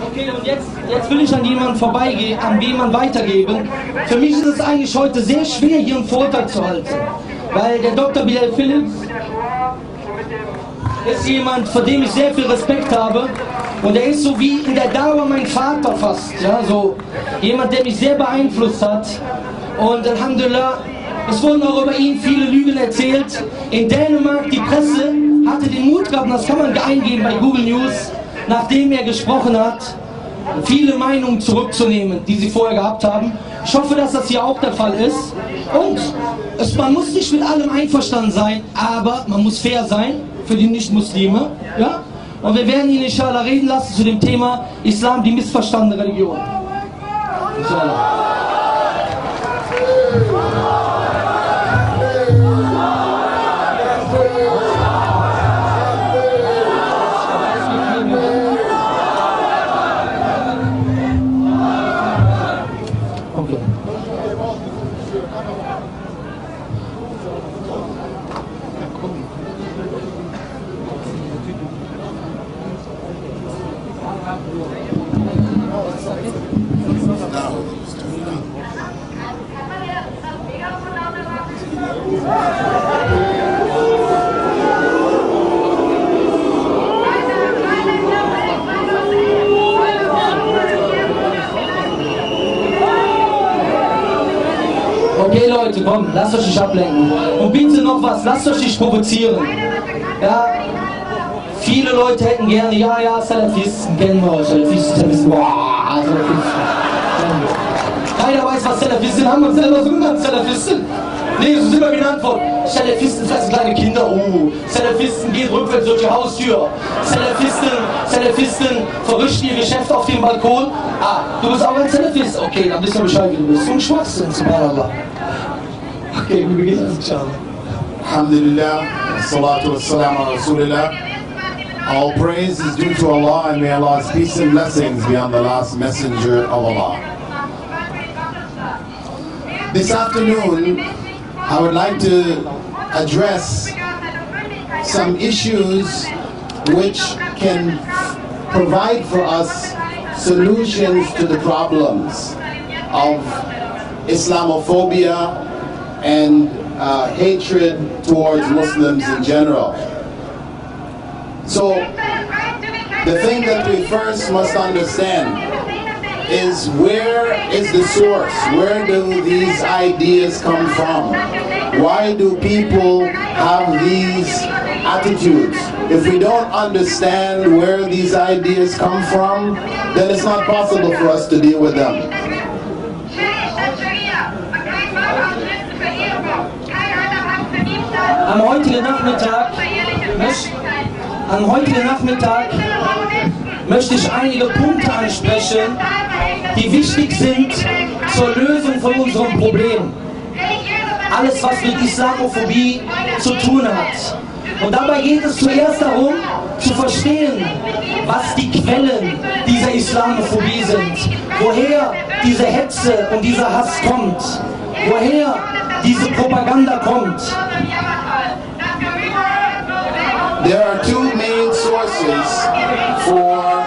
Okay, und jetzt will ich an jemanden vorbeigehen, an jemanden weitergeben. Für mich ist es eigentlich heute sehr schwer, hier einen Vortrag zu halten. Weil der Dr. Bilal ist jemand, vor dem ich sehr viel Respekt habe. Und er ist so wie in der Dauer mein Vater fast. Ja, so jemand, der mich sehr beeinflusst hat. Und Alhamdulillah, es wurden auch über ihn viele Lügen erzählt. In Dänemark, die Presse hatte den Mut gehabt, das kann man eingeben bei Google News, nachdem er gesprochen hat, viele Meinungen zurückzunehmen, die sie vorher gehabt haben. Ich hoffe, dass das hier auch der Fall ist. Und man muss nicht mit allem einverstanden sein, aber man muss fair sein für die Nicht-Muslime. Ja? Und wir werden ihn inshallah reden lassen zu dem Thema Islam, die missverstandene Religion. Inshallah. Okay Leute, komm, lasst euch nicht ablenken. Und bitte noch was, lasst euch nicht provozieren. Ja, viele Leute hätten gerne, ja, Salafisten kennen wir, Salafisten, boah, Salafisten. Keiner weiß, was Salafisten sind, haben wir selber so genannt, Salafisten. Nee, so sind wir genannt worden. Salafisten fressen kleine Kinder, Salafisten gehen rückwärts durch die Haustür. Salafisten verrichten ihr Geschäft auf dem Balkon. Du bist auch ein Salafist. Okay, dann bist du Bescheid, wie du bist. So ein Schwachsinn, subhanallah. Okay, wir beginnen jetzt, inshallah. Alhamdulillah, salatu wassalam ala Rasulillah. All praise is due to Allah, and may Allah's peace and blessings be on the last messenger of Allah. This afternoon, I would like to address some issues which can provide for us solutions to the problems of Islamophobia and hatred towards Muslims in general. So, the thing that we first must understand is, where is the source? Where do these ideas come from? Why do people have these attitudes? If we don't understand where these ideas come from, then it's not possible for us to deal with them. Am heutigen Nachmittag möchte ich einige Punkte ansprechen, die wichtig sind zur Lösung von unserem Problem. Alles, was mit Islamophobie zu tun hat. Und dabei geht es zuerst darum, zu verstehen, was die Quellen dieser Islamophobie sind. Woher diese Hetze und dieser Hass kommt. Woher diese Propaganda kommt. There are two main sources for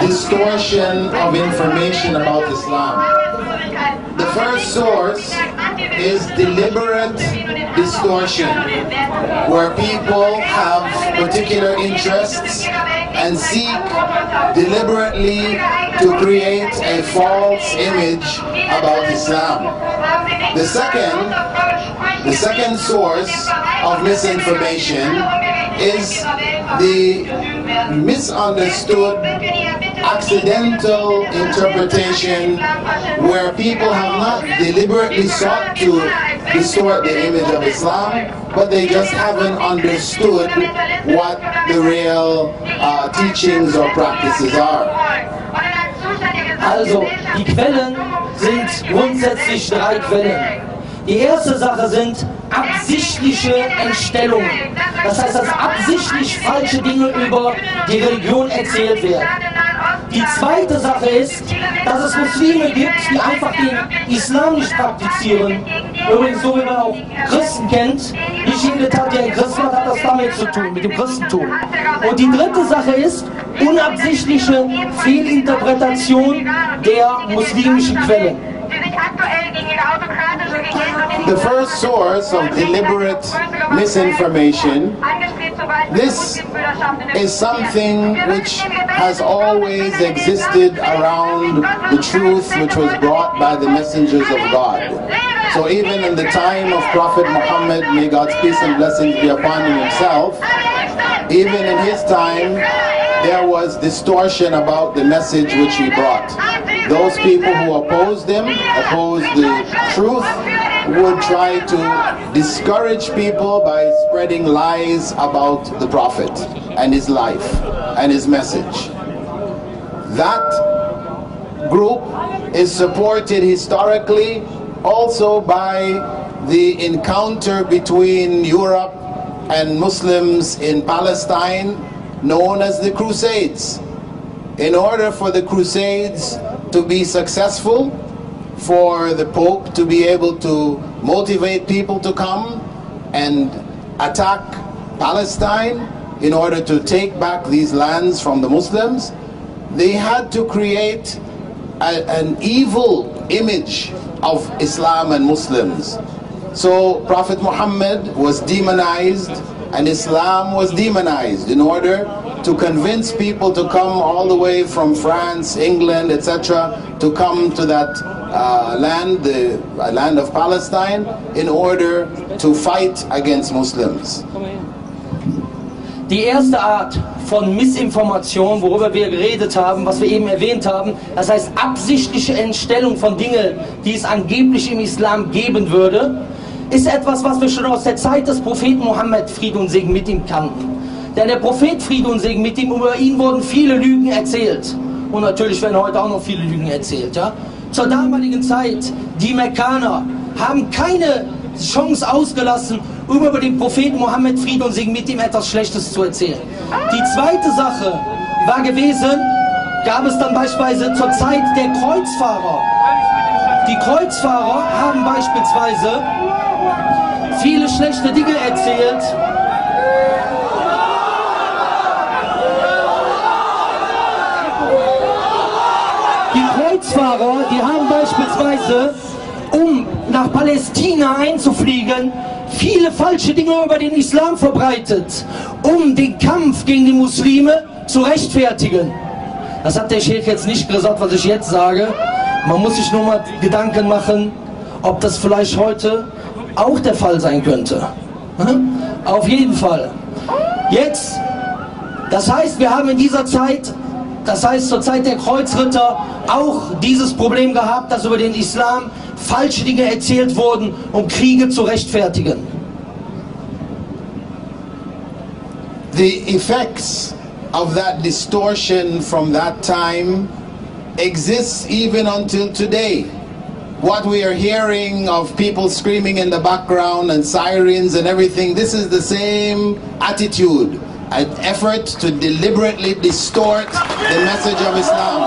distortion of information about Islam. The first source is deliberate distortion, where people have particular interests and seek deliberately to create a false image about Islam. The second source of misinformation is the misunderstood, accidental interpretation, where people have not deliberately sought to distort the image of Islam, but they just haven't understood what the real teachings or practices are. Also, die Quellen sind grundsätzlich drei Quellen. Die erste Sache sind absichtliche Entstellungen. Das heißt, dass absichtlich falsche Dinge über die Religion erzählt werden. Die zweite Sache ist, dass es Muslime gibt, die einfach den Islam nicht praktizieren Übrigens, so wie man auch Christen kennt, nicht jede Tat, die ein Christ macht, hat das damit zu tun, mit dem Christentum. Und die dritte Sache ist unabsichtliche Fehlinterpretation der muslimischen Quellen. The first source of deliberate misinformation, this is something which has always existed around the truth which was brought by the messengers of God. So even in the time of Prophet Muhammad, may God's peace and blessings be upon him himself, even in his time, there was distortion about the message which he brought. Those people who opposed him, opposed the truth, would try to discourage people by spreading lies about the Prophet and his life and his message. That group is supported historically also by the encounter between Europe and Muslims in Palestine, known as the Crusades. In order for the Crusades to be successful, for the Pope to be able to motivate people to come and attack Palestine in order to take back these lands from the Muslims, they had to create an evil image of Islam and Muslims. So Prophet Muhammad was demonized and Islam was demonized in order to convince people to come all the way from France, England, etc., to come to that land, the land of Palestine, in order to fight against Muslims. Die erste Art von Missinformation, worüber wir geredet haben, was wir eben erwähnt haben, das heißt absichtliche Entstellung von Dingen, die es angeblich im Islam geben würde, ist etwas, was wir schon aus der Zeit des Propheten Mohammed, Friede und Segen mit ihm, kannten. Denn der Prophet, Friede und Segen mit ihm, über ihn wurden viele Lügen erzählt. Und natürlich werden heute auch noch viele Lügen erzählt. Ja? Zur damaligen Zeit, die Mekkaner haben keine Chance ausgelassen, über den Propheten Mohammed, Friede und Segen mit ihm, etwas Schlechtes zu erzählen. Die zweite Sache war gewesen, gab es dann beispielsweise zur Zeit der Kreuzfahrer. Die Kreuzfahrer haben beispielsweise viele schlechte Dinge erzählt. Die Kreuzfahrer, die haben beispielsweise, um nach Palästina einzufliegen, viele falsche Dinge über den Islam verbreitet, um den Kampf gegen die Muslime zu rechtfertigen. Das hat der Sheikh jetzt nicht gesagt, was ich jetzt sage. Man muss sich nur mal Gedanken machen, ob das vielleicht heute auch der Fall sein könnte. Auf jeden Fall. Jetzt, das heißt, wir haben in dieser Zeit, das heißt zur Zeit der Kreuzritter, auch dieses Problem gehabt, dass über den Islam falsche Dinge erzählt wurden, um Kriege zu rechtfertigen. The effects of that distortion from that time exists even until today. What we are hearing of people screaming in the background and sirens and everything, this is the same attitude, an effort to deliberately distort the message of Islam.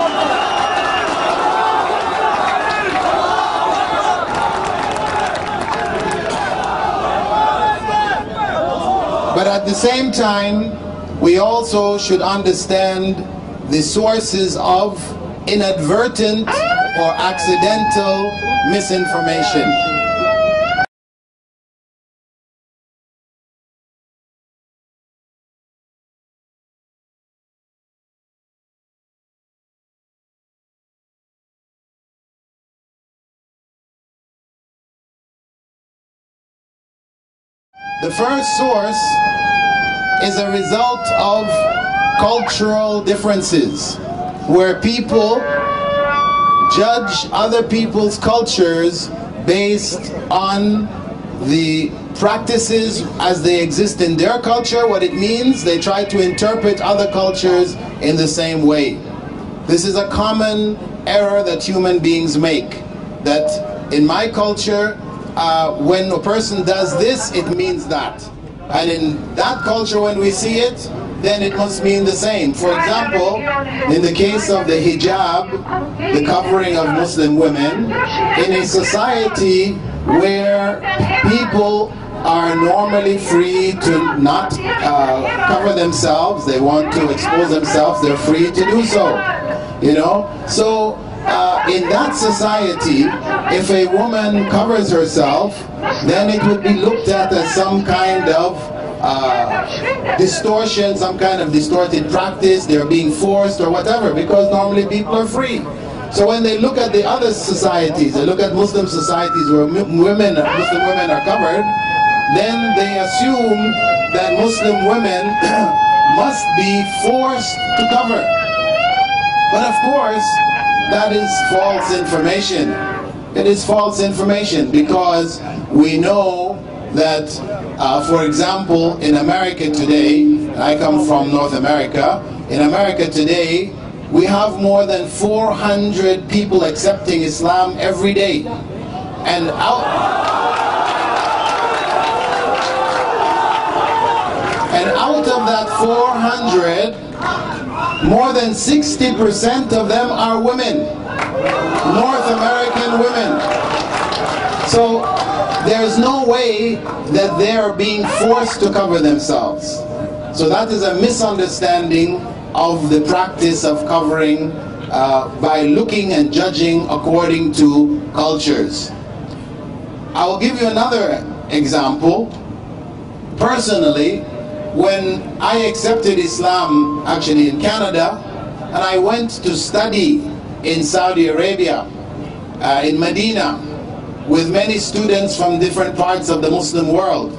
But at the same time, we also should understand the sources of inadvertent or accidental misinformation. The first source is a result of cultural differences, where people judge other people's cultures based on the practices as they exist in their culture, what it means. They try to interpret other cultures in the same way. This is a common error that human beings make, that in my culture, when a person does this, it means that. And in that culture, when we see it, then it must mean the same. For example, in the case of the hijab, the covering of Muslim women, in a society where people are normally free to not cover themselves. They want to expose themselves, they're free to do so, you know. So in that society, if a woman covers herself, then it would be looked at as some kind of distortion, some kind of distorted practice. They're being forced or whatever, because normally people are free. So when they look at the other societies, they look at Muslim societies where Muslim women are covered, then they assume that Muslim women must be forced to cover. But of course, that is false information. It is false information, because we know that, for example, in America today, I come from North America, in America today, we have more than 400 people accepting Islam every day. And out of that 400, more than 60% of them are women, North American women. So there's no way that they are being forced to cover themselves. So that is a misunderstanding of the practice of covering by looking and judging according to cultures. I will give you another example. Personally, when I accepted Islam, actually in Canada, and I went to study in Saudi Arabia, in Medina, with many students from different parts of the Muslim world.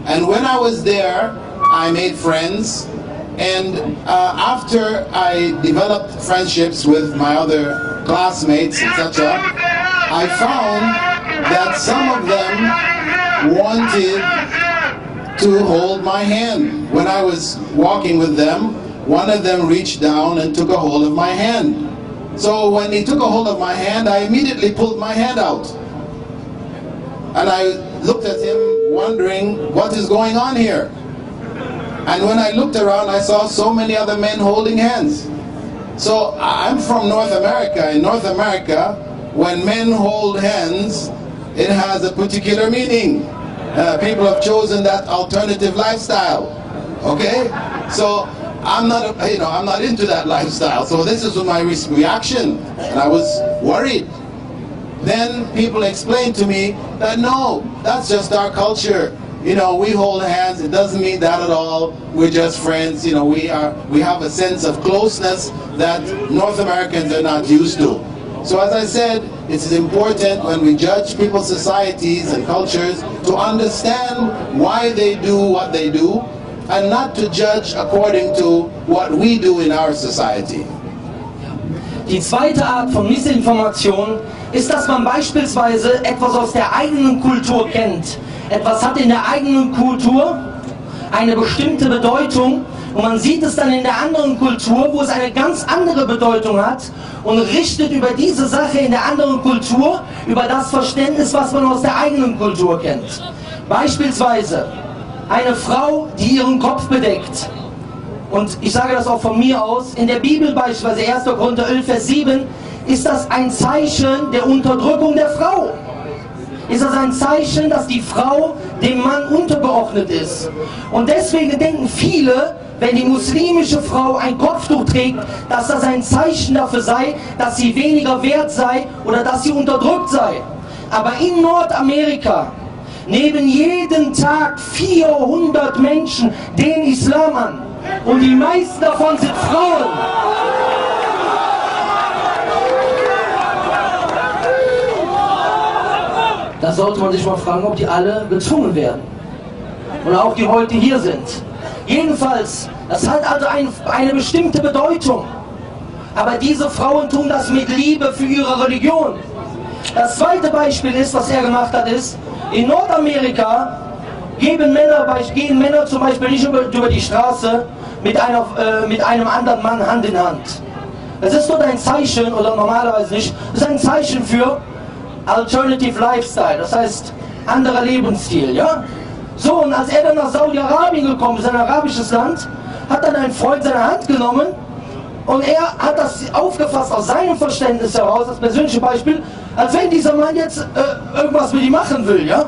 And when I was there, I made friends, and after I developed friendships with my other classmates, etc., I found that some of them wanted to hold my hand. When I was walking with them, one of them reached down and took a hold of my hand. So when he took a hold of my hand, I immediately pulled my hand out. And I looked at him wondering, what is going on here? And when I looked around, I saw so many other men holding hands. So I'm from North America. In North America, when men hold hands, it has a particular meaning. People have chosen that alternative lifestyle. Okay? So I'm not, I'm not into that lifestyle. So this is my reaction, and I was worried. Then people explained to me that no, that's just our culture. You know, we hold hands. It doesn't mean that at all. We're just friends. You know, we have a sense of closeness that North Americans are not used to. So as I said, it is important when we judge people's societies and cultures to understand why they do what they do, and not to judge according to what we do in our society. Die zweite Art von Missinformation ist, dass man beispielsweise etwas aus der eigenen Kultur kennt. Etwas hat in der eigenen Kultur eine bestimmte Bedeutung und man sieht es dann in der anderen Kultur, wo es eine ganz andere Bedeutung hat, und richtet über diese Sache in der anderen Kultur über das Verständnis, was man aus der eigenen Kultur kennt. Beispielsweise eine Frau, die ihren Kopf bedeckt. Und ich sage das auch von mir aus, in der Bibel beispielsweise 1. Korinther 11, Vers 7, ist das ein Zeichen der Unterdrückung der Frau. Ist das ein Zeichen, dass die Frau dem Mann untergeordnet ist. Und deswegen denken viele, wenn die muslimische Frau ein Kopftuch trägt, dass das ein Zeichen dafür sei, dass sie weniger wert sei oder dass sie unterdrückt sei. Aber in Nordamerika nehmen jeden Tag 400 Menschen den Islam an. Und die meisten davon sind Frauen. Da sollte man sich mal fragen, ob die alle gezwungen werden. Und auch die heute hier sind. Jedenfalls, das hat also eine bestimmte Bedeutung. Aber diese Frauen tun das mit Liebe für ihre Religion. Das zweite Beispiel ist, was er gemacht hat, ist, in Nordamerika gehen Männer zum Beispiel nicht über die Straße mit einem anderen Mann Hand in Hand. Das ist dort ein Zeichen, oder normalerweise nicht, das ist ein Zeichen für Alternative Lifestyle, das heißt anderer Lebensstil, ja? So, und als er dann nach Saudi-Arabien gekommen ist, ein arabisches Land, hat dann ein Freund seine Hand genommen und er hat das aufgefasst aus seinem Verständnis heraus, das persönliche Beispiel, als wenn dieser Mann jetzt irgendwas mit ihm machen will, ja?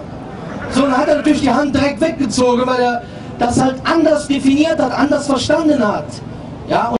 So, dann hat er natürlich die Hand direkt weggezogen, weil er das halt anders definiert hat, anders verstanden hat. Ja?